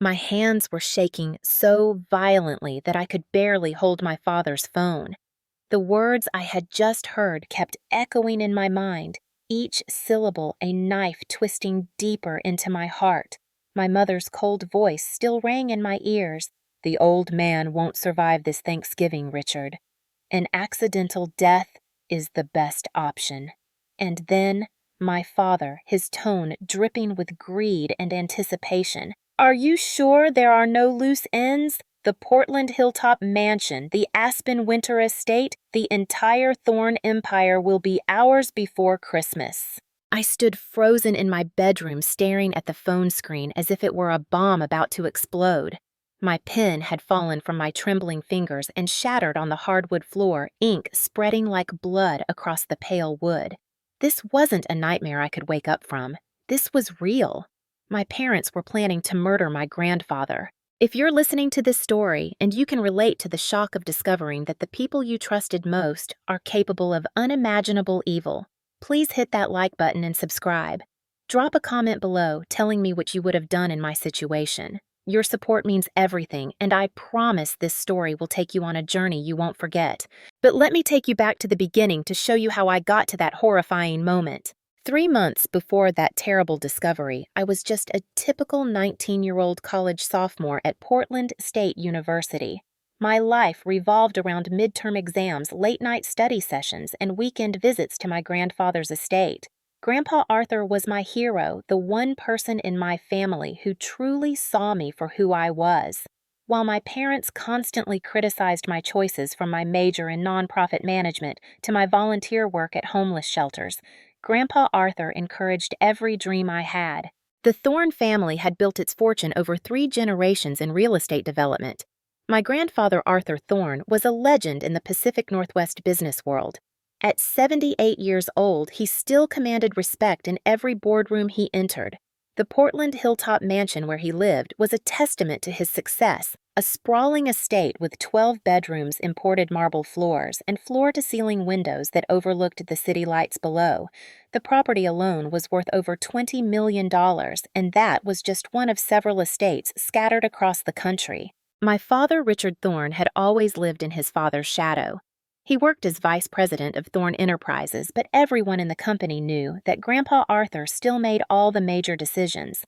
My hands were shaking so violently that I could barely hold my father's phone. The words I had just heard kept echoing in my mind, each syllable a knife twisting deeper into my heart. My mother's cold voice still rang in my ears. "The old man won't survive this Thanksgiving, Richard. An accidental death is the best option." And then, my father, his tone dripping with greed and anticipation. "Are you sure there are no loose ends? The Portland Hilltop Mansion, the Aspen Winter Estate, the entire Thorne Empire will be ours before Christmas." I stood frozen in my bedroom staring at the phone screen as if it were a bomb about to explode. My pen had fallen from my trembling fingers and shattered on the hardwood floor, ink spreading like blood across the pale wood. This wasn't a nightmare I could wake up from. This was real. My parents were planning to murder my grandfather. If you're listening to this story and you can relate to the shock of discovering that the people you trusted most are capable of unimaginable evil, please hit that like button and subscribe. Drop a comment below telling me what you would have done in my situation. Your support means everything, and I promise this story will take you on a journey you won't forget. But let me take you back to the beginning to show you how I got to that horrifying moment. 3 months before that terrible discovery, I was just a typical 19-year-old college sophomore at Portland State University. My life revolved around midterm exams, late-night study sessions, and weekend visits to my grandfather's estate. Grandpa Arthur was my hero, the one person in my family who truly saw me for who I was. While my parents constantly criticized my choices, from my major in nonprofit management to my volunteer work at homeless shelters, Grandpa Arthur encouraged every dream I had. The Thorne family had built its fortune over 3 generations in real estate development. My grandfather Arthur Thorne was a legend in the Pacific Northwest business world. At 78 years old, he still commanded respect in every boardroom he entered. The Portland Hilltop Mansion where he lived was a testament to his success, a sprawling estate with 12 bedrooms, imported marble floors, and floor-to-ceiling windows that overlooked the city lights below. The property alone was worth over $20 million, and that was just one of several estates scattered across the country. My father, Richard Thorne, had always lived in his father's shadow. He worked as vice president of Thorne Enterprises, but everyone in the company knew that Grandpa Arthur still made all the major decisions.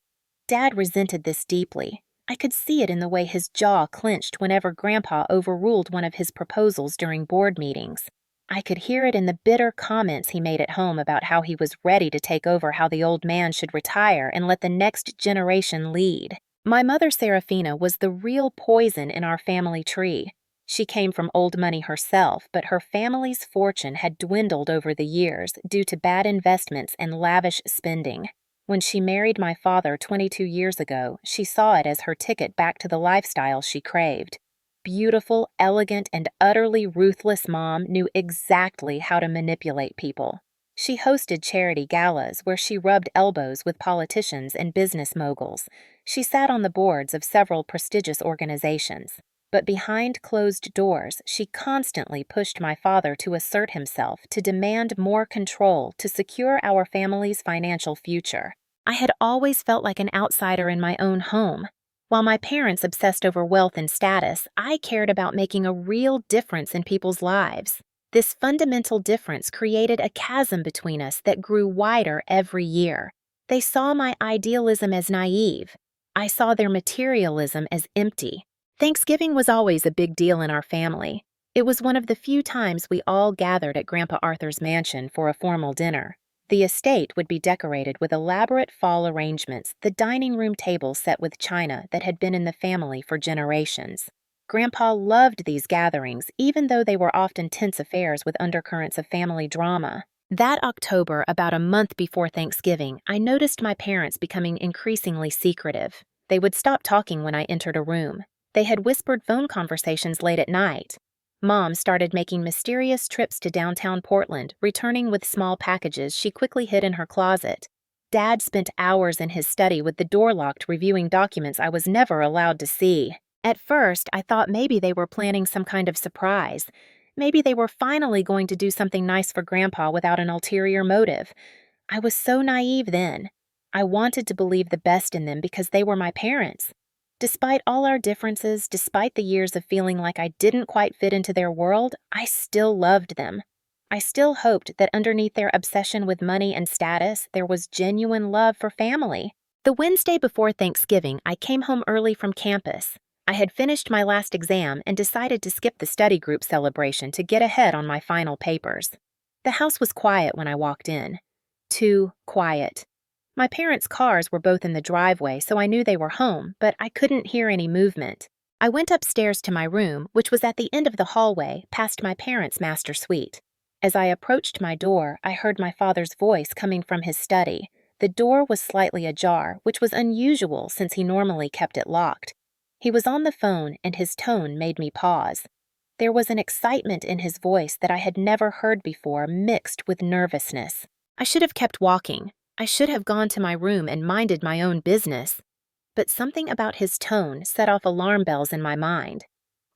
Dad resented this deeply. I could see it in the way his jaw clenched whenever Grandpa overruled one of his proposals during board meetings. I could hear it in the bitter comments he made at home about how he was ready to take over, how the old man should retire and let the next generation lead. My mother, Serafina, was the real poison in our family tree. She came from old money herself, but her family's fortune had dwindled over the years due to bad investments and lavish spending. When she married my father 22 years ago, she saw it as her ticket back to the lifestyle she craved. Beautiful, elegant, and utterly ruthless Mom knew exactly how to manipulate people. She hosted charity galas where she rubbed elbows with politicians and business moguls. She sat on the boards of several prestigious organizations. But behind closed doors, she constantly pushed my father to assert himself, to demand more control, to secure our family's financial future. I had always felt like an outsider in my own home. While my parents obsessed over wealth and status, I cared about making a real difference in people's lives. This fundamental difference created a chasm between us that grew wider every year. They saw my idealism as naive. I saw their materialism as empty. Thanksgiving was always a big deal in our family. It was one of the few times we all gathered at Grandpa Arthur's mansion for a formal dinner. The estate would be decorated with elaborate fall arrangements, the dining room table set with china that had been in the family for generations. Grandpa loved these gatherings, even though they were often tense affairs with undercurrents of family drama. That October, about a month before Thanksgiving, I noticed my parents becoming increasingly secretive. They would stop talking when I entered a room. They had whispered phone conversations late at night. Mom started making mysterious trips to downtown Portland, returning with small packages she quickly hid in her closet. Dad spent hours in his study with the door locked, reviewing documents I was never allowed to see. At first, I thought maybe they were planning some kind of surprise. Maybe they were finally going to do something nice for Grandpa without an ulterior motive. I was so naive then. I wanted to believe the best in them because they were my parents. Despite all our differences, despite the years of feeling like I didn't quite fit into their world, I still loved them. I still hoped that underneath their obsession with money and status, there was genuine love for family. The Wednesday before Thanksgiving, I came home early from campus. I had finished my last exam and decided to skip the study group celebration to get ahead on my final papers. The house was quiet when I walked in. Too quiet. My parents' cars were both in the driveway, so I knew they were home, but I couldn't hear any movement. I went upstairs to my room, which was at the end of the hallway, past my parents' master suite. As I approached my door, I heard my father's voice coming from his study. The door was slightly ajar, which was unusual since he normally kept it locked. He was on the phone, and his tone made me pause. There was an excitement in his voice that I had never heard before, mixed with nervousness. I should have kept walking. I should have gone to my room and minded my own business. But something about his tone set off alarm bells in my mind.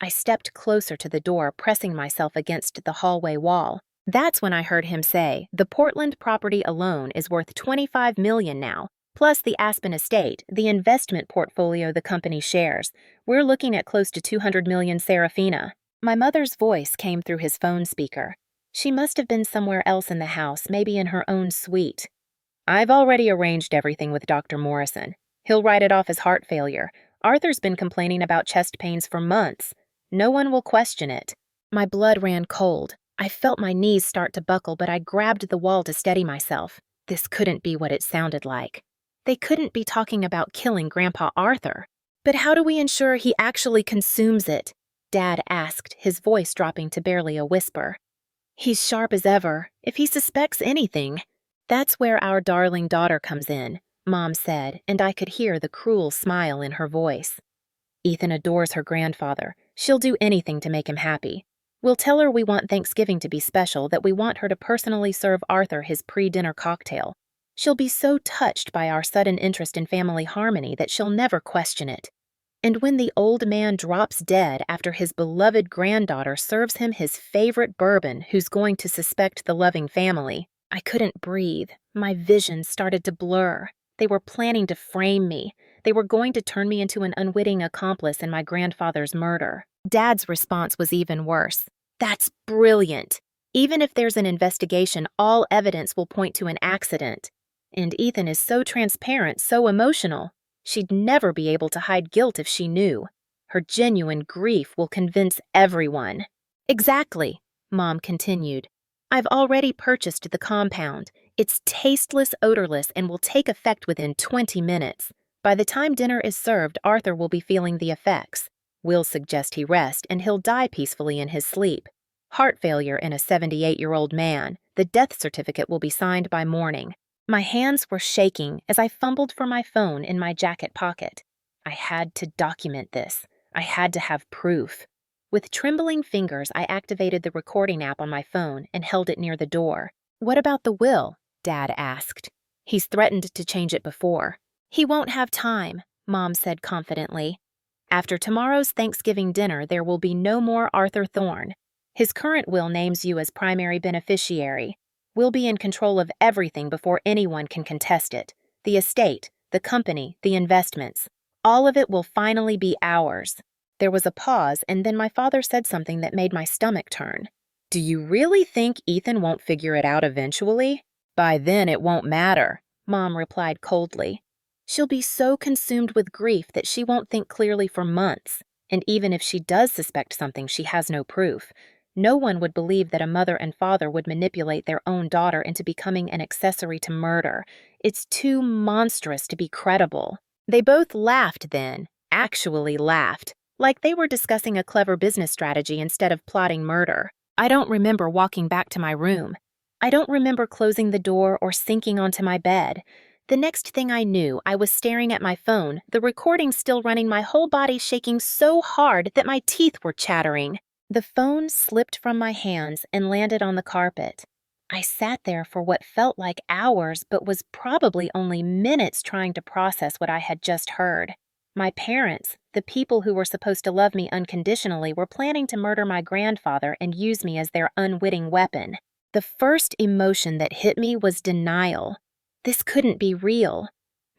I stepped closer to the door, pressing myself against the hallway wall. That's when I heard him say, "The Portland property alone is worth $25 million now, plus the Aspen estate, the investment portfolio the company shares. We're looking at close to $200 million, Serafina." My mother's voice came through his phone speaker. She must have been somewhere else in the house, maybe in her own suite. "I've already arranged everything with Dr. Morrison. He'll write it off as heart failure. Arthur's been complaining about chest pains for months. No one will question it." My blood ran cold. I felt my knees start to buckle, but I grabbed the wall to steady myself. This couldn't be what it sounded like. They couldn't be talking about killing Grandpa Arthur. "But how do we ensure he actually consumes it?" Dad asked, his voice dropping to barely a whisper. "He's sharp as ever. If he suspects anything." "That's where our darling daughter comes in," Mom said, and I could hear the cruel smile in her voice. "Ethan adores her grandfather. She'll do anything to make him happy. We'll tell her we want Thanksgiving to be special, that we want her to personally serve Arthur his pre-dinner cocktail. She'll be so touched by our sudden interest in family harmony that she'll never question it. And when the old man drops dead after his beloved granddaughter serves him his favorite bourbon, who's going to suspect the loving family?" I couldn't breathe. My vision started to blur. They were planning to frame me. They were going to turn me into an unwitting accomplice in my grandfather's murder. Dad's response was even worse. "That's brilliant. Even if there's an investigation, all evidence will point to an accident. And Ethan is so transparent, so emotional. She'd never be able to hide guilt if she knew. Her genuine grief will convince everyone." "Exactly," Mom continued. "I've already purchased the compound. It's tasteless, odorless, and will take effect within 20 minutes. By the time dinner is served, Arthur will be feeling the effects. We'll suggest he rest, and he'll die peacefully in his sleep. Heart failure in a 78-year-old man. The death certificate will be signed by morning." My hands were shaking as I fumbled for my phone in my jacket pocket. I had to document this. I had to have proof. With trembling fingers, I activated the recording app on my phone and held it near the door. "What about the will?" Dad asked. "He's threatened to change it before." "He won't have time," Mom said confidently. "After tomorrow's Thanksgiving dinner, there will be no more Arthur Thorne. His current will names you as primary beneficiary. We'll be in control of everything before anyone can contest it. The estate, the company, the investments. All of it will finally be ours." There was a pause, and then my father said something that made my stomach turn. "Do you really think Ethan won't figure it out eventually? By then it won't matter," Mom replied coldly. "She'll be so consumed with grief that she won't think clearly for months. And even if she does suspect something, she has no proof. No one would believe that a mother and father would manipulate their own daughter into becoming an accessory to murder. It's too monstrous to be credible." They both laughed then, actually laughed, like they were discussing a clever business strategy instead of plotting murder. I don't remember walking back to my room. I don't remember closing the door or sinking onto my bed. The next thing I knew, I was staring at my phone, the recording still running, my whole body shaking so hard that my teeth were chattering. The phone slipped from my hands and landed on the carpet. I sat there for what felt like hours, but was probably only minutes trying to process what I had just heard. My parents, the people who were supposed to love me unconditionally, were planning to murder my grandfather and use me as their unwitting weapon. The first emotion that hit me was denial. This couldn't be real.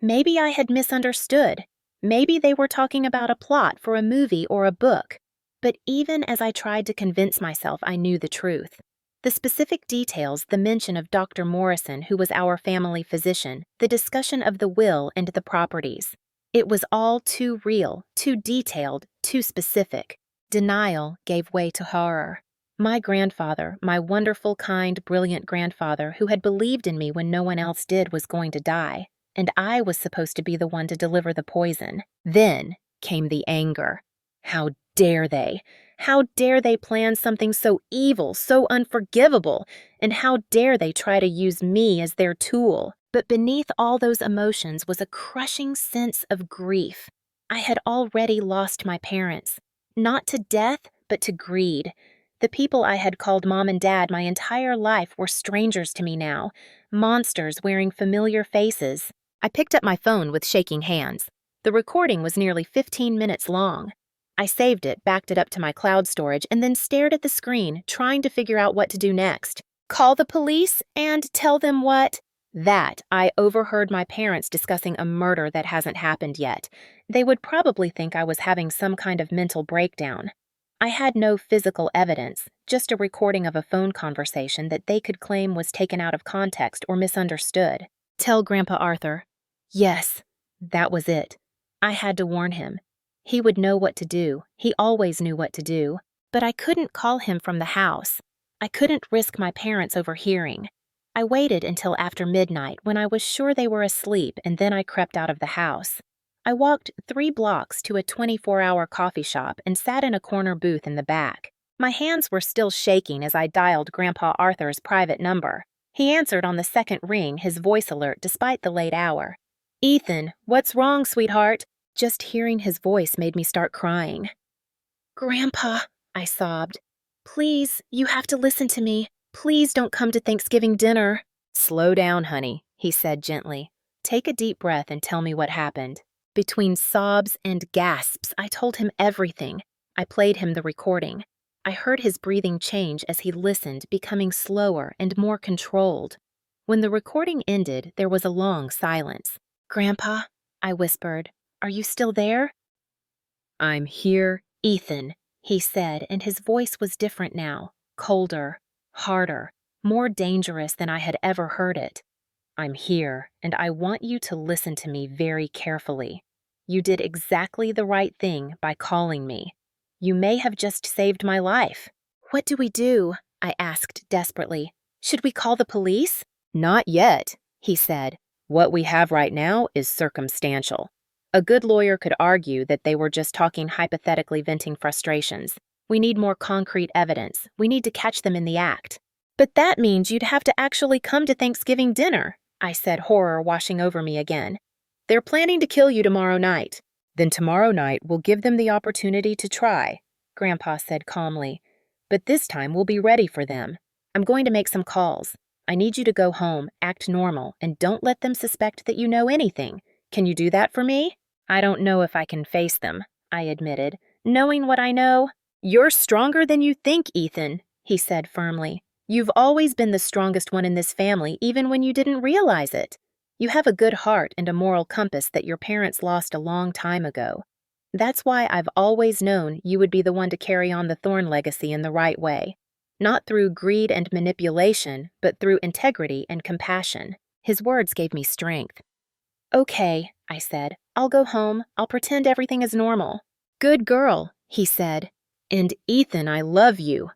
Maybe I had misunderstood. Maybe they were talking about a plot for a movie or a book. But even as I tried to convince myself I knew the truth, the specific details, the mention of Dr. Morrison, who was our family physician, the discussion of the will and the properties, it was all too real, too detailed, too specific. Denial gave way to horror. My grandfather, my wonderful, kind, brilliant grandfather who had believed in me when no one else did, was going to die, and I was supposed to be the one to deliver the poison. Then came the anger. How dare they? How dare they plan something so evil, so unforgivable? And how dare they try to use me as their tool? But beneath all those emotions was a crushing sense of grief. I had already lost my parents. Not to death, but to greed. The people I had called Mom and Dad my entire life were strangers to me now, monsters wearing familiar faces. I picked up my phone with shaking hands. The recording was nearly 15 minutes long. I saved it, backed it up to my cloud storage, and then stared at the screen, trying to figure out what to do next. Call the police and tell them what? That I overheard my parents discussing a murder that hasn't happened yet. They would probably think I was having some kind of mental breakdown. I had no physical evidence, just a recording of a phone conversation that they could claim was taken out of context or misunderstood. Tell Grandpa Arthur. Yes, that was it. I had to warn him. He would know what to do. He always knew what to do. But I couldn't call him from the house. I couldn't risk my parents overhearing. I waited until after midnight when I was sure they were asleep, and then I crept out of the house. I walked 3 blocks to a 24-hour coffee shop and sat in a corner booth in the back. My hands were still shaking as I dialed Grandpa Arthur's private number. He answered on the second ring, his voice alert despite the late hour. "Ethan, what's wrong, sweetheart?" Just hearing his voice made me start crying. "Grandpa," I sobbed. "Please, you have to listen to me. Please don't come to Thanksgiving dinner." "Slow down, honey," he said gently. "Take a deep breath and tell me what happened." Between sobs and gasps, I told him everything. I played him the recording. I heard his breathing change as he listened, becoming slower and more controlled. When the recording ended, there was a long silence. "Grandpa," I whispered, "are you still there?" "I'm here, Ethan," he said, and his voice was different now, colder, harder, more dangerous than I had ever heard it. "I'm here, and I want you to listen to me very carefully. You did exactly the right thing by calling me. You may have just saved my life." "What do we do?" I asked desperately. "Should we call the police?" "Not yet," he said. "What we have right now is circumstantial. A good lawyer could argue that they were just talking hypothetically, venting frustrations. We need more concrete evidence. We need to catch them in the act." "But that means you'd have to actually come to Thanksgiving dinner," I said, horror washing over me again. "They're planning to kill you tomorrow night." "Then tomorrow night we'll give them the opportunity to try," Grandpa said calmly. "But this time we'll be ready for them. I'm going to make some calls. I need you to go home, act normal, and don't let them suspect that you know anything. Can you do that for me?" "I don't know if I can face them," I admitted. "Knowing what I know." "You're stronger than you think, Ethan," he said firmly. "You've always been the strongest one in this family, even when you didn't realize it. You have a good heart and a moral compass that your parents lost a long time ago. That's why I've always known you would be the one to carry on the Thorne legacy in the right way. Not through greed and manipulation, but through integrity and compassion." His words gave me strength. "Okay," I said. "I'll go home. I'll pretend everything is normal." "Good girl," he said. "And Ethan, I love you.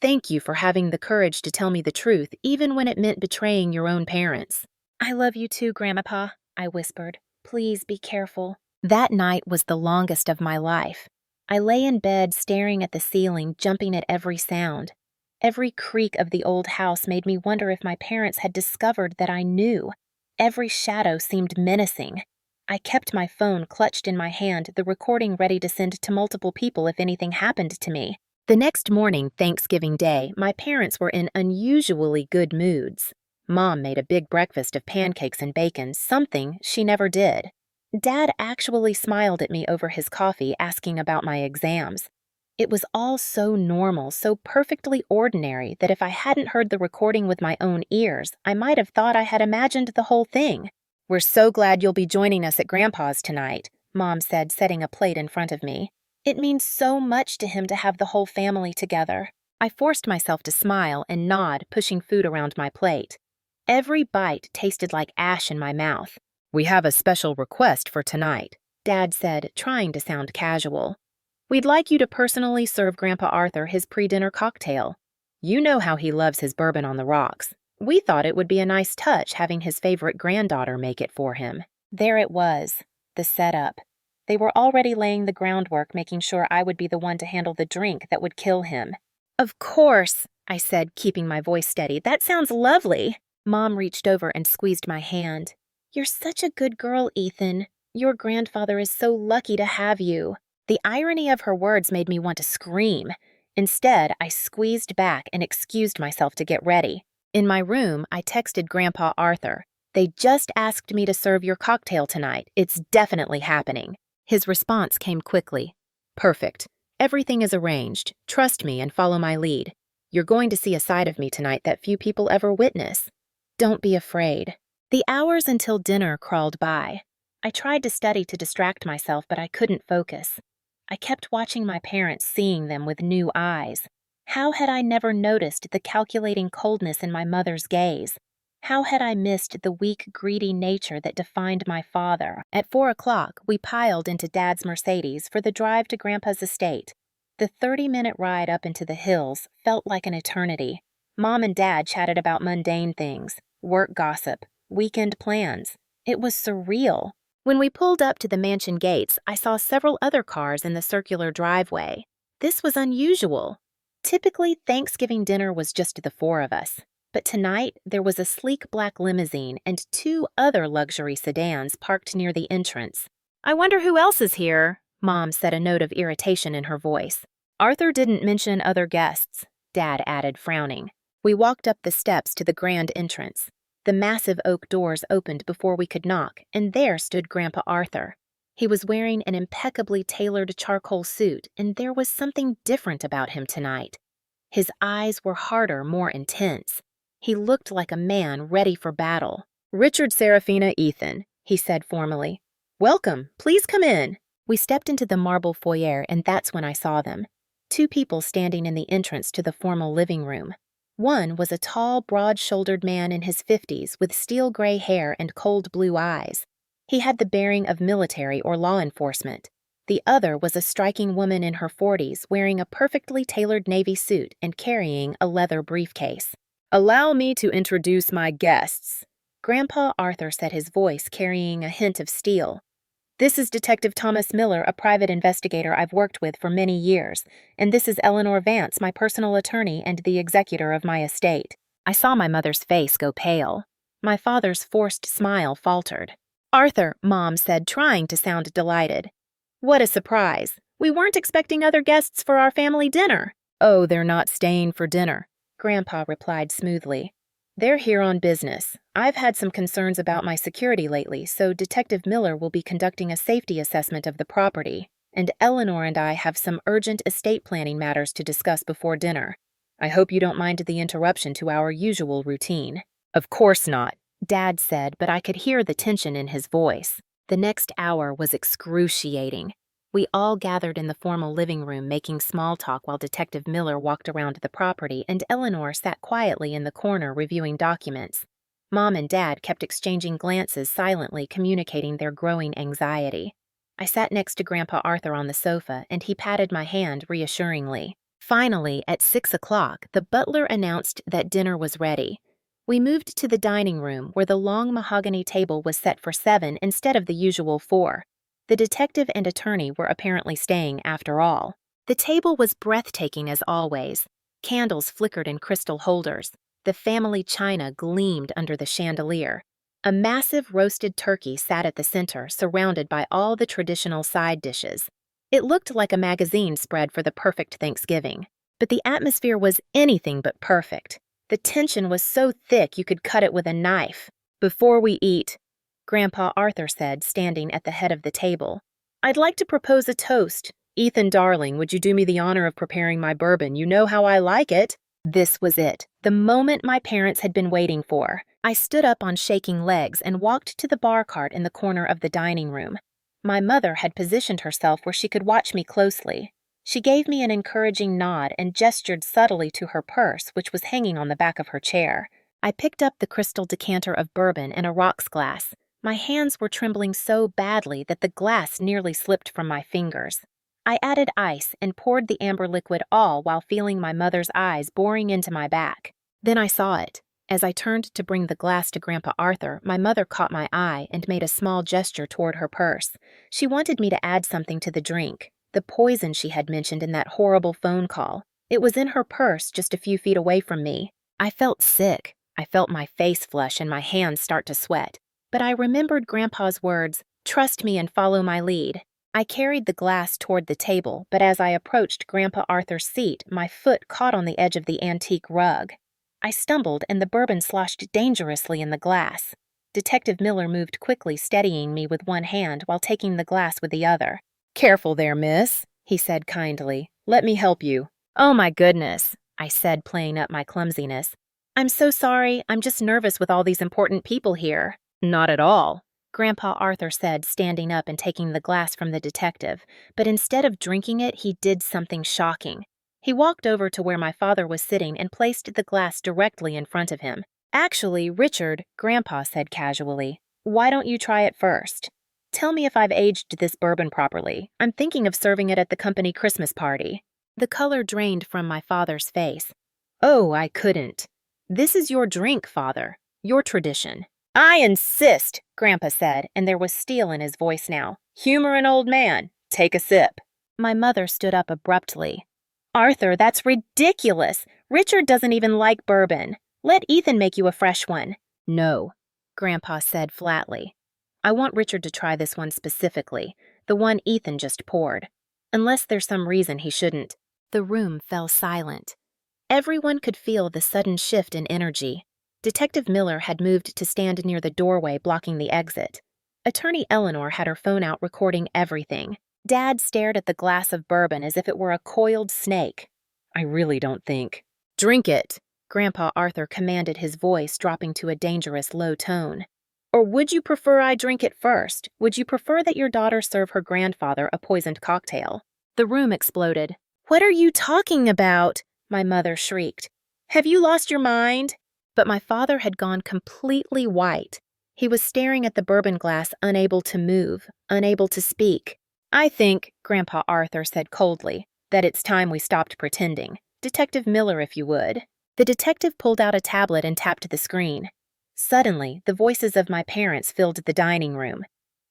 Thank you for having the courage to tell me the truth, even when it meant betraying your own parents." "I love you too, Grandpa," I whispered. "Please be careful." That night was the longest of my life. I lay in bed staring at the ceiling, jumping at every sound. Every creak of the old house made me wonder if my parents had discovered that I knew. Every shadow seemed menacing. I kept my phone clutched in my hand, the recording ready to send to multiple people if anything happened to me. The next morning, Thanksgiving Day, my parents were in unusually good moods. Mom made a big breakfast of pancakes and bacon, something she never did. Dad actually smiled at me over his coffee, asking about my exams. It was all so normal, so perfectly ordinary, that if I hadn't heard the recording with my own ears, I might have thought I had imagined the whole thing. "We're so glad you'll be joining us at Grandpa's tonight," Mom said, setting a plate in front of me. It means so much to him to have the whole family together. I forced myself to smile and nod, pushing food around my plate. Every bite tasted like ash in my mouth. "We have a special request for tonight," Dad said, trying to sound casual. "We'd like you to personally serve Grandpa Arthur his pre-dinner cocktail. You know how he loves his bourbon on the rocks. We thought it would be a nice touch having his favorite granddaughter make it for him." There it was, the setup. They were already laying the groundwork, making sure I would be the one to handle the drink that would kill him. "Of course," I said, keeping my voice steady. "That sounds lovely." Mom reached over and squeezed my hand. "You're such a good girl, Ethan. Your grandfather is so lucky to have you." The irony of her words made me want to scream. Instead, I squeezed back and excused myself to get ready. In my room, I texted Grandpa Arthur. "They just asked me to serve your cocktail tonight. It's definitely happening." His response came quickly. "Perfect. Everything is arranged. Trust me and follow my lead. You're going to see a side of me tonight that few people ever witness. Don't be afraid." The hours until dinner crawled by. I tried to study to distract myself, but I couldn't focus. I kept watching my parents, seeing them with new eyes. How had I never noticed the calculating coldness in my mother's gaze? How had I missed the weak, greedy nature that defined my father? At 4 o'clock, we piled into Dad's Mercedes for the drive to Grandpa's estate. The 30-minute ride up into the hills felt like an eternity. Mom and Dad chatted about mundane things, work gossip, weekend plans. It was surreal. When we pulled up to the mansion gates, I saw several other cars in the circular driveway. This was unusual. Typically, Thanksgiving dinner was just the four of us. But tonight, there was a sleek black limousine and 2 other luxury sedans parked near the entrance. "I wonder who else is here," Mom said, a note of irritation in her voice. "Arthur didn't mention other guests," Dad added, frowning. We walked up the steps to the grand entrance. The massive oak doors opened before we could knock, and there stood Grandpa Arthur. He was wearing an impeccably tailored charcoal suit, and there was something different about him tonight. His eyes were harder, more intense. He looked like a man ready for battle. "Richard, Serafina, Ethan," he said formally. "Welcome. Please come in." We stepped into the marble foyer, and that's when I saw them. 2 people standing in the entrance to the formal living room. One was a tall, broad-shouldered man in his 50s with steel gray hair and cold blue eyes. He had the bearing of military or law enforcement. The other was a striking woman in her 40s wearing a perfectly tailored navy suit and carrying a leather briefcase. "Allow me to introduce my guests," Grandpa Arthur said, his voice carrying a hint of steel. "This is Detective Thomas Miller, a private investigator I've worked with for many years, and this is Eleanor Vance, my personal attorney and the executor of my estate." I saw my mother's face go pale. My father's forced smile faltered. "Arthur," Mom said, trying to sound delighted. "What a surprise. We weren't expecting other guests for our family dinner." "Oh, they're not staying for dinner," Grandpa replied smoothly. "They're here on business. I've had some concerns about my security lately, so Detective Miller will be conducting a safety assessment of the property, and Eleanor and I have some urgent estate planning matters to discuss before dinner. I hope you don't mind the interruption to our usual routine." "Of course not," Dad said, but I could hear the tension in his voice. The next hour was excruciating. We all gathered in the formal living room making small talk while Detective Miller walked around the property and Eleanor sat quietly in the corner reviewing documents. Mom and Dad kept exchanging glances, silently communicating their growing anxiety. I sat next to Grandpa Arthur on the sofa, and he patted my hand reassuringly. Finally, at 6 o'clock, the butler announced that dinner was ready. We moved to the dining room, where the long mahogany table was set for 7 instead of the usual 4. The detective and attorney were apparently staying after all. The table was breathtaking as always. Candles flickered in crystal holders. The family china gleamed under the chandelier. A massive roasted turkey sat at the center, surrounded by all the traditional side dishes. It looked like a magazine spread for the perfect Thanksgiving. But the atmosphere was anything but perfect. The tension was so thick you could cut it with a knife. "Before we eat," Grandpa Arthur said, standing at the head of the table, "I'd like to propose a toast. Ethan, darling, would you do me the honor of preparing my bourbon? You know how I like it." This was it, the moment my parents had been waiting for. I stood up on shaking legs and walked to the bar cart in the corner of the dining room. My mother had positioned herself where she could watch me closely. She gave me an encouraging nod and gestured subtly to her purse, which was hanging on the back of her chair. I picked up the crystal decanter of bourbon and a rocks glass. My hands were trembling so badly that the glass nearly slipped from my fingers. I added ice and poured the amber liquid all while feeling my mother's eyes boring into my back. Then I saw it. As I turned to bring the glass to Grandpa Arthur, my mother caught my eye and made a small gesture toward her purse. She wanted me to add something to the drink, the poison she had mentioned in that horrible phone call. It was in her purse just a few feet away from me. I felt sick. I felt my face flush and my hands start to sweat. But I remembered Grandpa's words, "Trust me and follow my lead." I carried the glass toward the table, but as I approached Grandpa Arthur's seat, my foot caught on the edge of the antique rug. I stumbled and the bourbon sloshed dangerously in the glass. Detective Miller moved quickly, steadying me with one hand while taking the glass with the other. "Careful there, miss," he said kindly. "Let me help you." "Oh my goodness," I said, playing up my clumsiness. "I'm so sorry. I'm just nervous with all these important people here." "Not at all," Grandpa Arthur said, standing up and taking the glass from the detective, but instead of drinking it, he did something shocking. He walked over to where my father was sitting and placed the glass directly in front of him. "Actually, Richard," Grandpa said casually, "why don't you try it first? Tell me if I've aged this bourbon properly. I'm thinking of serving it at the company Christmas party." The color drained from my father's face. "Oh, I couldn't. This is your drink, Father. Your tradition." "I insist," Grandpa said, and there was steel in his voice now. "Humor an old man. Take a sip." My mother stood up abruptly. "Arthur, that's ridiculous. Richard doesn't even like bourbon. Let Ethan make you a fresh one." "No," Grandpa said flatly. "I want Richard to try this one specifically, the one Ethan just poured. Unless there's some reason he shouldn't." The room fell silent. Everyone could feel the sudden shift in energy. Detective Miller had moved to stand near the doorway blocking the exit. Attorney Eleanor had her phone out recording everything. Dad stared at the glass of bourbon as if it were a coiled snake. "I really don't think." "Drink it," Grandpa Arthur commanded, his voice dropping to a dangerous low tone. "Or would you prefer I drink it first? Would you prefer that your daughter serve her grandfather a poisoned cocktail?" The room exploded. "What are you talking about?" my mother shrieked. "Have you lost your mind?" But my father had gone completely white. He was staring at the bourbon glass, unable to move, unable to speak. "I think," Grandpa Arthur said coldly, "that it's time we stopped pretending. Detective Miller, if you would." The detective pulled out a tablet and tapped the screen. Suddenly, the voices of my parents filled the dining room.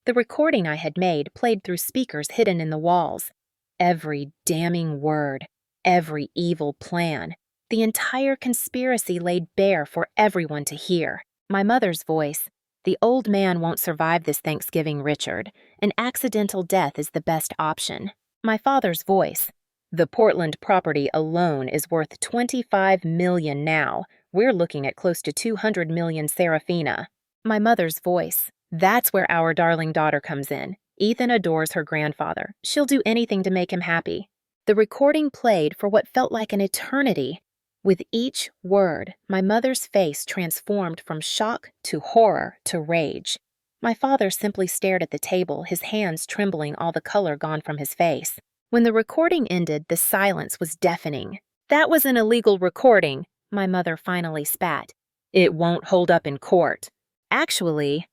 The recording I had made played through speakers hidden in the walls. Every damning word, every evil plan, the entire conspiracy laid bare for everyone to hear. My mother's voice, "The old man won't survive this Thanksgiving, Richard. An accidental death is the best option." My father's voice, "The Portland property alone is worth $25 million now. We're looking at close to $200 million, Serafina." My mother's voice, "That's where our darling daughter comes in. Ethan adores her grandfather. She'll do anything to make him happy." The recording played for what felt like an eternity. With each word, my mother's face transformed from shock to horror to rage. My father simply stared at the table, his hands trembling, all the color gone from his face. When the recording ended, the silence was deafening. "That was an illegal recording," my mother finally spat. "It won't hold up in court." "Actually,"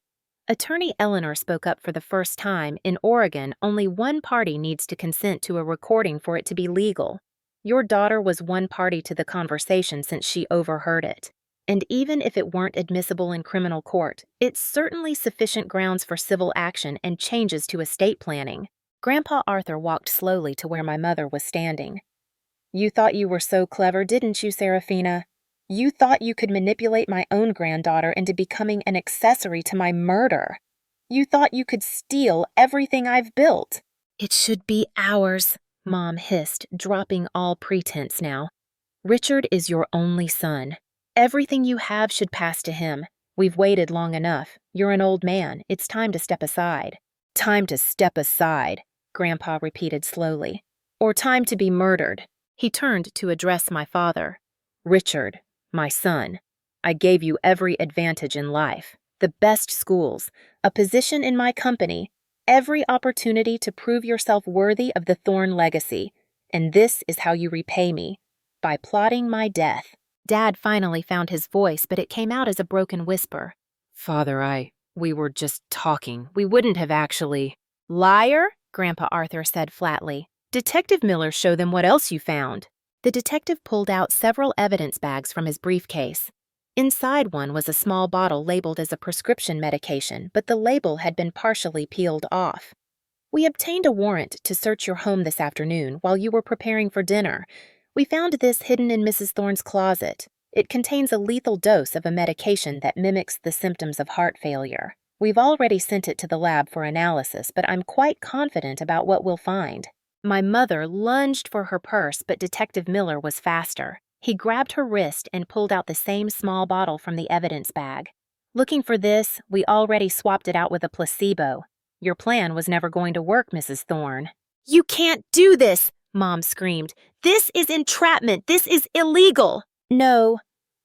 Attorney Eleanor spoke up for the first time. "In Oregon, only one party needs to consent to a recording for it to be legal. Your daughter was one party to the conversation since she overheard it. And even if it weren't admissible in criminal court, it's certainly sufficient grounds for civil action and changes to estate planning." Grandpa Arthur walked slowly to where my mother was standing. "You thought you were so clever, didn't you, Serafina? You thought you could manipulate my own granddaughter into becoming an accessory to my murder. You thought you could steal everything I've built." "It should be ours," Mom hissed, dropping all pretense now. "Richard is your only son. Everything you have should pass to him. We've waited long enough. You're an old man. It's time to step aside." "Time to step aside," Grandpa repeated slowly. "Or time to be murdered." He turned to address my father. "Richard, my son, I gave you every advantage in life. The best schools, a position in my company, every opportunity to prove yourself worthy of the Thorne legacy, and this is how you repay me, by plotting my death." Dad finally found his voice, but it came out as a broken whisper. "Father, we were just talking. We wouldn't have actually—" "Liar," Grandpa Arthur said flatly. "Detective Miller, show them what else you found." The detective pulled out several evidence bags from his briefcase. Inside one was a small bottle labeled as a prescription medication, but the label had been partially peeled off. "We obtained a warrant to search your home this afternoon while you were preparing for dinner. We found this hidden in Mrs. Thorne's closet. It contains a lethal dose of a medication that mimics the symptoms of heart failure. We've already sent it to the lab for analysis, but I'm quite confident about what we'll find." My mother lunged for her purse, but Detective Miller was faster. He grabbed her wrist and pulled out the same small bottle from the evidence bag. "Looking for this, we already swapped it out with a placebo. Your plan was never going to work, Mrs. Thorne." "You can't do this!" Mom screamed. "This is entrapment! This is illegal!" "No,"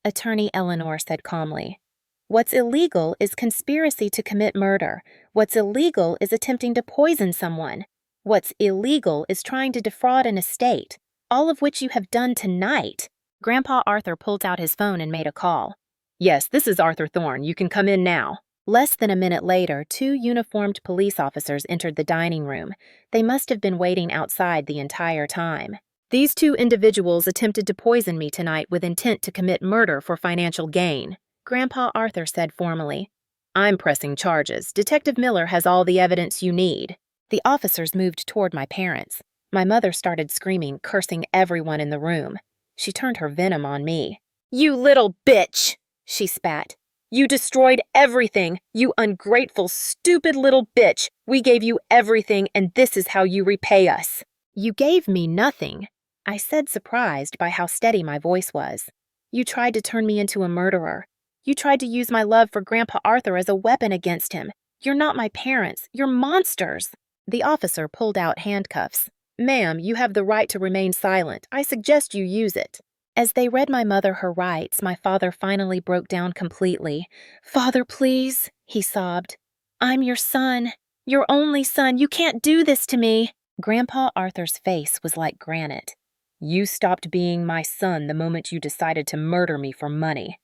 Attorney Eleanor said calmly. "What's illegal is conspiracy to commit murder. What's illegal is attempting to poison someone. What's illegal is trying to defraud an estate, all of which you have done tonight." Grandpa Arthur pulled out his phone and made a call. "Yes, this is Arthur Thorne. You can come in now." Less than a minute later, 2 uniformed police officers entered the dining room. They must have been waiting outside the entire time. "These 2 individuals attempted to poison me tonight with intent to commit murder for financial gain," Grandpa Arthur said formally. "I'm pressing charges. Detective Miller has all the evidence you need." The officers moved toward my parents. My mother started screaming, cursing everyone in the room. She turned her venom on me. "You little bitch!" she spat. "You destroyed everything! You ungrateful, stupid little bitch! We gave you everything, and this is how you repay us." "You gave me nothing," I said, surprised by how steady my voice was. "You tried to turn me into a murderer. You tried to use my love for Grandpa Arthur as a weapon against him. You're not my parents. You're monsters." The officer pulled out handcuffs. "Ma'am, you have the right to remain silent. I suggest you use it." As they read my mother her rights, my father finally broke down completely. "Father, please," he sobbed. "I'm your son. Your only son. You can't do this to me." Grandpa Arthur's face was like granite. "You stopped being my son the moment you decided to murder me for money.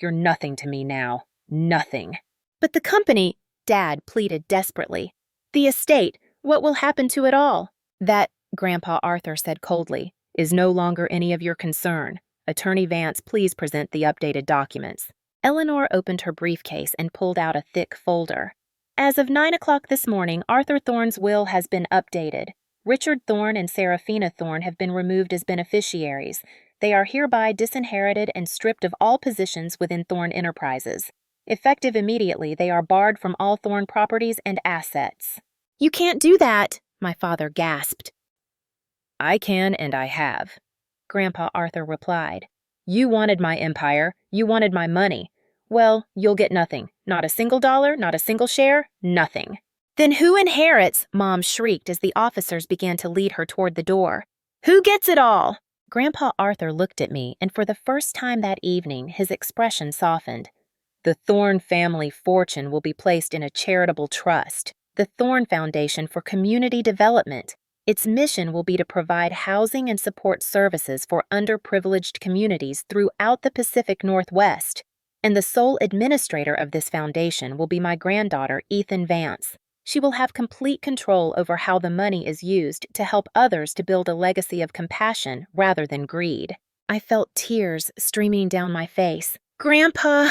You're nothing to me now. Nothing." "But the company," Dad pleaded desperately. "The estate, what will happen to it all?" "That," Grandpa Arthur said coldly, "is no longer any of your concern. Attorney Vance, please present the updated documents." Eleanor opened her briefcase and pulled out a thick folder. "As of 9 o'clock this morning, Arthur Thorne's will has been updated. Richard Thorne and Seraphina Thorne have been removed as beneficiaries. They are hereby disinherited and stripped of all positions within Thorne Enterprises. Effective immediately, they are barred from all Thorne properties and assets." "You can't do that," my father gasped. "I can and I have," Grandpa Arthur replied. "You wanted my empire. You wanted my money. Well, you'll get nothing. Not a single dollar, not a single share, nothing." "Then who inherits?" Mom shrieked as the officers began to lead her toward the door. "Who gets it all?" Grandpa Arthur looked at me, and for the first time that evening, his expression softened. "The Thorne family fortune will be placed in a charitable trust, the Thorne Foundation for Community Development. Its mission will be to provide housing and support services for underprivileged communities throughout the Pacific Northwest. And the sole administrator of this foundation will be my granddaughter, Ethan Vance. She will have complete control over how the money is used to help others to build a legacy of compassion rather than greed." I felt tears streaming down my face. "Grandpa!"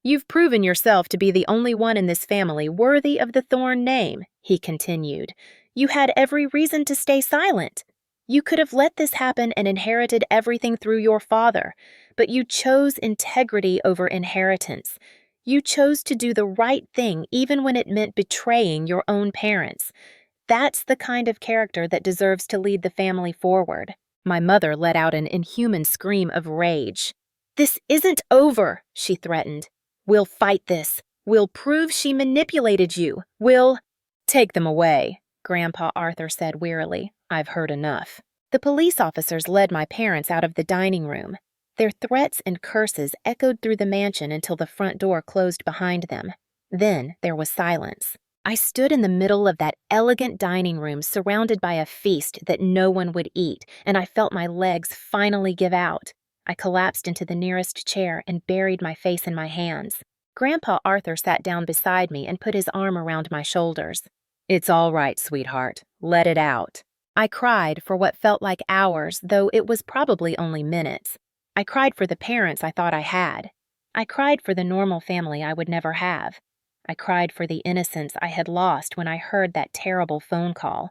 "You've proven yourself to be the only one in this family worthy of the Thorne name," he continued. "You had every reason to stay silent. You could have let this happen and inherited everything through your father, but you chose integrity over inheritance. You chose to do the right thing even when it meant betraying your own parents. That's the kind of character that deserves to lead the family forward." My mother let out an inhuman scream of rage. "This isn't over," she threatened. "We'll fight this. We'll prove she manipulated you. We'll—" "Take them away," Grandpa Arthur said wearily. "I've heard enough." The police officers led my parents out of the dining room. Their threats and curses echoed through the mansion until the front door closed behind them. Then there was silence. I stood in the middle of that elegant dining room surrounded by a feast that no one would eat, and I felt my legs finally give out. I collapsed into the nearest chair and buried my face in my hands. Grandpa Arthur sat down beside me and put his arm around my shoulders. "It's all right, sweetheart. Let it out." I cried for what felt like hours, though it was probably only minutes. I cried for the parents I thought I had. I cried for the normal family I would never have. I cried for the innocence I had lost when I heard that terrible phone call.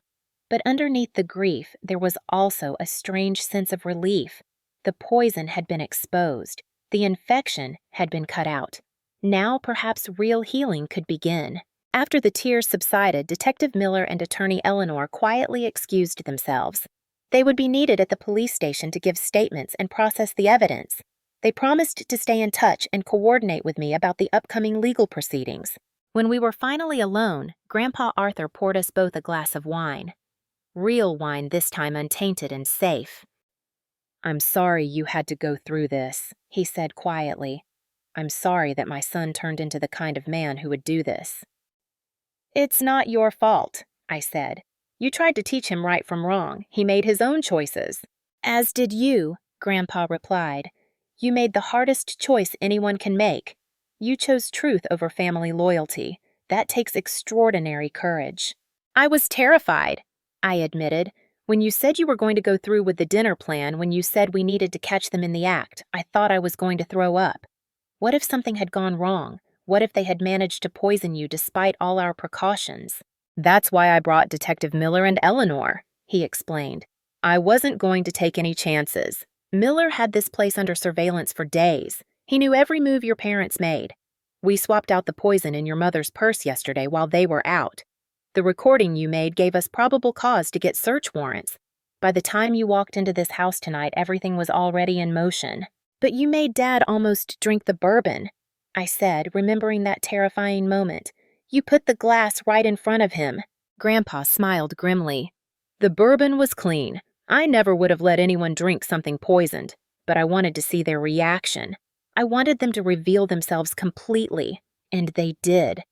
But underneath the grief, there was also a strange sense of relief. The poison had been exposed. The infection had been cut out. Now perhaps real healing could begin. After the tears subsided, Detective Miller and Attorney Eleanor quietly excused themselves. They would be needed at the police station to give statements and process the evidence. They promised to stay in touch and coordinate with me about the upcoming legal proceedings. When we were finally alone, Grandpa Arthur poured us both a glass of wine. Real wine this time, untainted and safe. "I'm sorry you had to go through this," he said quietly. "I'm sorry that my son turned into the kind of man who would do this." "It's not your fault," I said. "You tried to teach him right from wrong. He made his own choices." "As did you," Grandpa replied. "You made the hardest choice anyone can make. You chose truth over family loyalty. That takes extraordinary courage." "I was terrified," I admitted. "When you said you were going to go through with the dinner plan, when you said we needed to catch them in the act, I thought I was going to throw up. What if something had gone wrong? What if they had managed to poison you despite all our precautions?" "That's why I brought Detective Miller and Eleanor," he explained. "I wasn't going to take any chances. Miller had this place under surveillance for days. He knew every move your parents made. We swapped out the poison in your mother's purse yesterday while they were out. The recording you made gave us probable cause to get search warrants. By the time you walked into this house tonight, everything was already in motion." "But you made Dad almost drink the bourbon," I said, remembering that terrifying moment. "You put the glass right in front of him." Grandpa smiled grimly. "The bourbon was clean. I never would have let anyone drink something poisoned, but I wanted to see their reaction. I wanted them to reveal themselves completely, and they did.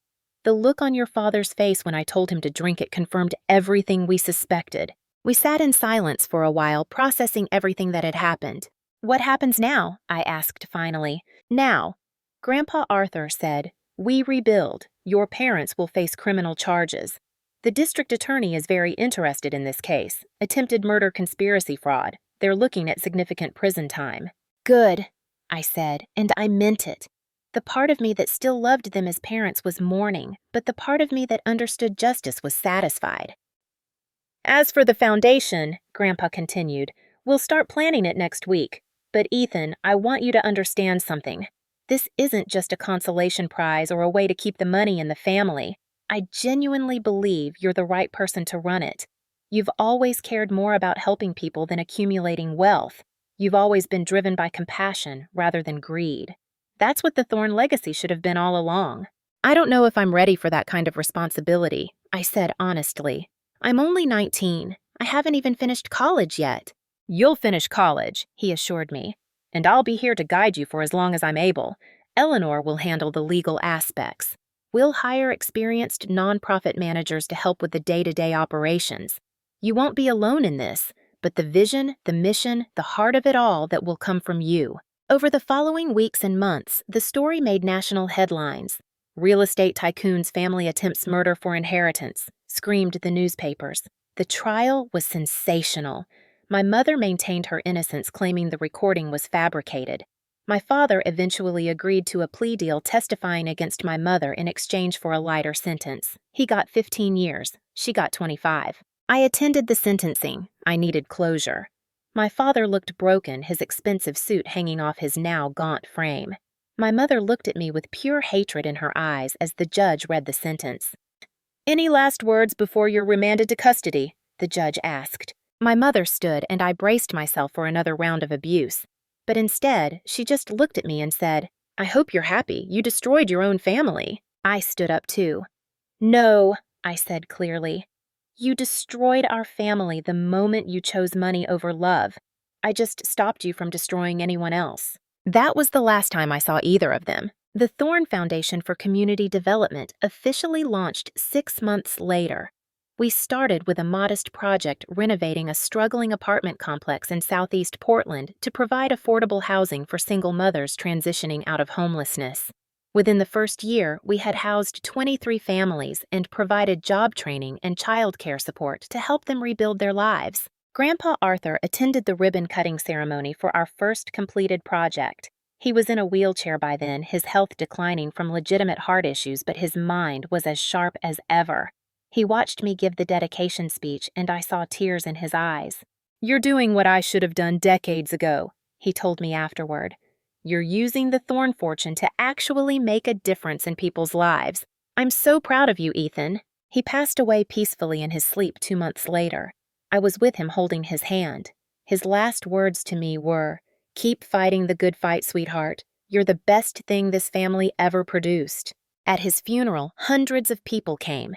The look on your father's face when I told him to drink it confirmed everything we suspected." We sat in silence for a while, processing everything that had happened. "What happens now?" I asked finally. "Now," Grandpa Arthur said, "we rebuild. Your parents will face criminal charges. The district attorney is very interested in this case. Attempted murder conspiracy fraud. They're looking at significant prison time." "Good," I said, and I meant it. The part of me that still loved them as parents was mourning, but the part of me that understood justice was satisfied. "As for the foundation," Grandpa continued, "we'll start planning it next week. But Ethan, I want you to understand something. This isn't just a consolation prize or a way to keep the money in the family. I genuinely believe you're the right person to run it. You've always cared more about helping people than accumulating wealth. You've always been driven by compassion rather than greed. That's what the Thorne legacy should have been all along." "I don't know if I'm ready for that kind of responsibility," I said honestly. "I'm only 19. I haven't even finished college yet." "You'll finish college," he assured me, "and I'll be here to guide you for as long as I'm able. Eleanor will handle the legal aspects. We'll hire experienced nonprofit managers to help with the day-to-day operations. You won't be alone in this, but the vision, the mission, the heart of it all that will come from you." Over the following weeks and months, the story made national headlines. "Real estate tycoon's family attempts murder for inheritance," screamed the newspapers. The trial was sensational. My mother maintained her innocence, claiming the recording was fabricated. My father eventually agreed to a plea deal testifying against my mother in exchange for a lighter sentence. He got 15 years. She got 25. I attended the sentencing. I needed closure. My father looked broken, his expensive suit hanging off his now gaunt frame. My mother looked at me with pure hatred in her eyes as the judge read the sentence. "Any last words before you're remanded to custody?" the judge asked. My mother stood, and I braced myself for another round of abuse. But instead, she just looked at me and said, "I hope you're happy. You destroyed your own family." I stood up too. "No," I said clearly. "You destroyed our family the moment you chose money over love. I just stopped you from destroying anyone else." That was the last time I saw either of them. The Thorn Foundation for Community Development officially launched 6 months later. We started with a modest project renovating a struggling apartment complex in southeast Portland to provide affordable housing for single mothers transitioning out of homelessness. Within the first year, we had housed 23 families and provided job training and childcare support to help them rebuild their lives. Grandpa Arthur attended the ribbon-cutting ceremony for our first completed project. He was in a wheelchair by then, his health declining from legitimate heart issues, but his mind was as sharp as ever. He watched me give the dedication speech, and I saw tears in his eyes. "You're doing what I should have done decades ago," he told me afterward. "You're using the Thorn fortune to actually make a difference in people's lives. I'm so proud of you, Ethan." He passed away peacefully in his sleep 2 months later. I was with him holding his hand. His last words to me were, "Keep fighting the good fight, sweetheart. You're the best thing this family ever produced." At his funeral, hundreds of people came.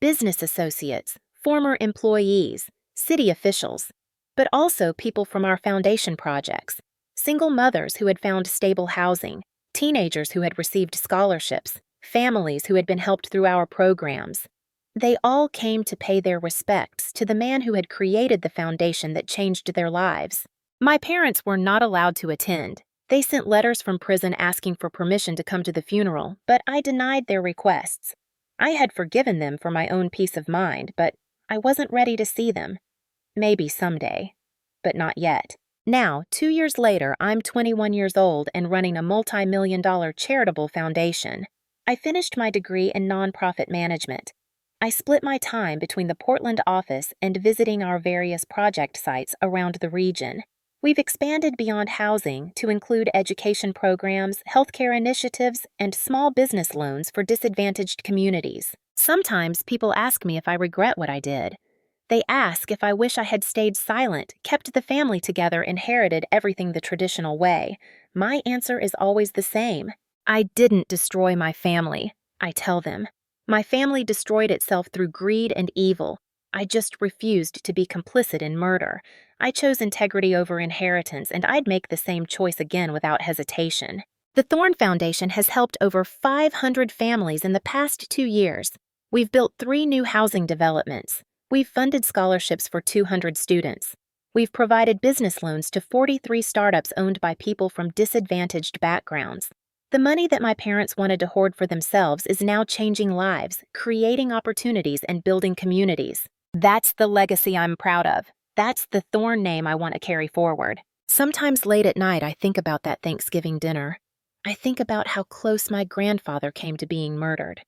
Business associates, former employees, city officials, but also people from our foundation projects. Single mothers who had found stable housing, teenagers who had received scholarships, families who had been helped through our programs. They all came to pay their respects to the man who had created the foundation that changed their lives. My parents were not allowed to attend. They sent letters from prison asking for permission to come to the funeral, but I denied their requests. I had forgiven them for my own peace of mind, but I wasn't ready to see them. Maybe someday, but not yet. Now, 2 years later, I'm 21 years old and running a multi-million-dollar charitable foundation. I finished my degree in nonprofit management. I split my time between the Portland office and visiting our various project sites around the region. We've expanded beyond housing to include education programs, healthcare initiatives, and small business loans for disadvantaged communities. Sometimes people ask me if I regret what I did. They ask if I wish I had stayed silent, kept the family together, inherited everything the traditional way. My answer is always the same. I didn't destroy my family, I tell them. My family destroyed itself through greed and evil. I just refused to be complicit in murder. I chose integrity over inheritance, and I'd make the same choice again without hesitation. The Thorn Foundation has helped over 500 families in the past 2 years. We've built 3 new housing developments. We've funded scholarships for 200 students. We've provided business loans to 43 startups owned by people from disadvantaged backgrounds. The money that my parents wanted to hoard for themselves is now changing lives, creating opportunities, and building communities. That's the legacy I'm proud of. That's the Thorn name I want to carry forward. Sometimes late at night, I think about that Thanksgiving dinner. I think about how close my grandfather came to being murdered.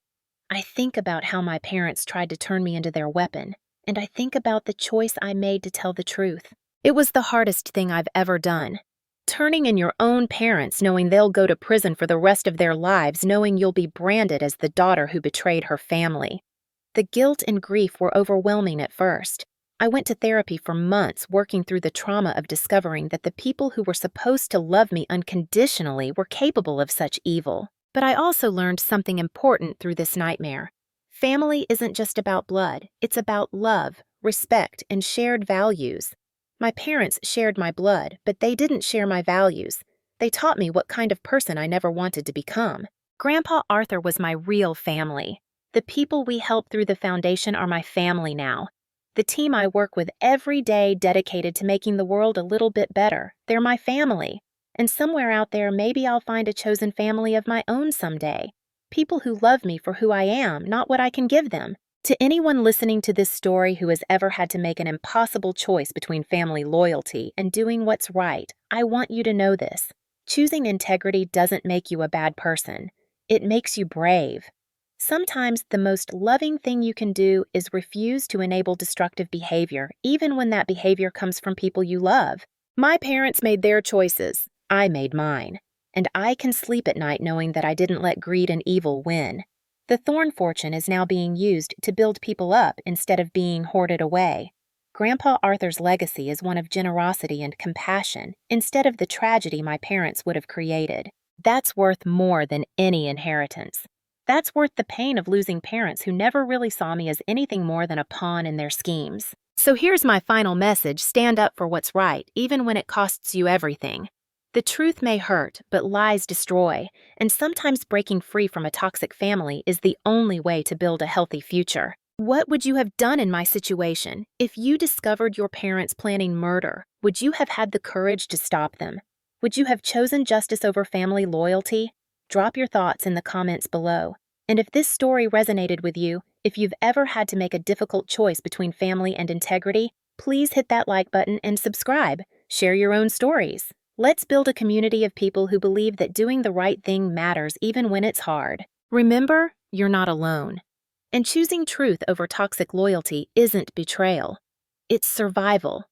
I think about how my parents tried to turn me into their weapon. And I think about the choice I made to tell the truth. It was the hardest thing I've ever done. Turning in your own parents, knowing they'll go to prison for the rest of their lives, knowing you'll be branded as the daughter who betrayed her family. The guilt and grief were overwhelming at first. I went to therapy for months, working through the trauma of discovering that the people who were supposed to love me unconditionally were capable of such evil. But I also learned something important through this nightmare. Family isn't just about blood, it's about love, respect, and shared values. My parents shared my blood, but they didn't share my values. They taught me what kind of person I never wanted to become. Grandpa Arthur was my real family. The people we help through the foundation are my family now. The team I work with every day dedicated to making the world a little bit better. They're my family. And somewhere out there, maybe I'll find a chosen family of my own someday. People who love me for who I am, not what I can give them. To anyone listening to this story who has ever had to make an impossible choice between family loyalty and doing what's right, I want you to know this. Choosing integrity doesn't make you a bad person. It makes you brave. Sometimes the most loving thing you can do is refuse to enable destructive behavior, even when that behavior comes from people you love. My parents made their choices. I made mine. And I can sleep at night knowing that I didn't let greed and evil win. The Thorn fortune is now being used to build people up instead of being hoarded away. Grandpa Arthur's legacy is one of generosity and compassion instead of the tragedy my parents would have created. That's worth more than any inheritance. That's worth the pain of losing parents who never really saw me as anything more than a pawn in their schemes. So here's my final message: stand up for what's right, even when it costs you everything. The truth may hurt, but lies destroy, and sometimes breaking free from a toxic family is the only way to build a healthy future. What would you have done in my situation? If you discovered your parents planning murder, would you have had the courage to stop them? Would you have chosen justice over family loyalty? Drop your thoughts in the comments below. And if this story resonated with you, if you've ever had to make a difficult choice between family and integrity, please hit that like button and subscribe. Share your own stories. Let's build a community of people who believe that doing the right thing matters even when it's hard. Remember, you're not alone. And choosing truth over toxic loyalty isn't betrayal. It's survival.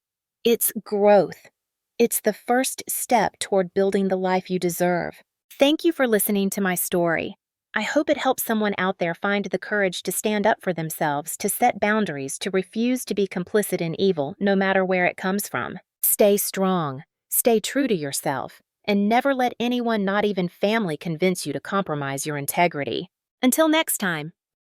It's growth. It's the first step toward building the life you deserve. Thank you for listening to my story. I hope it helps someone out there find the courage to stand up for themselves, to set boundaries, to refuse to be complicit in evil, no matter where it comes from. Stay strong, stay true to yourself, and never let anyone, not even family, convince you to compromise your integrity. Until next time.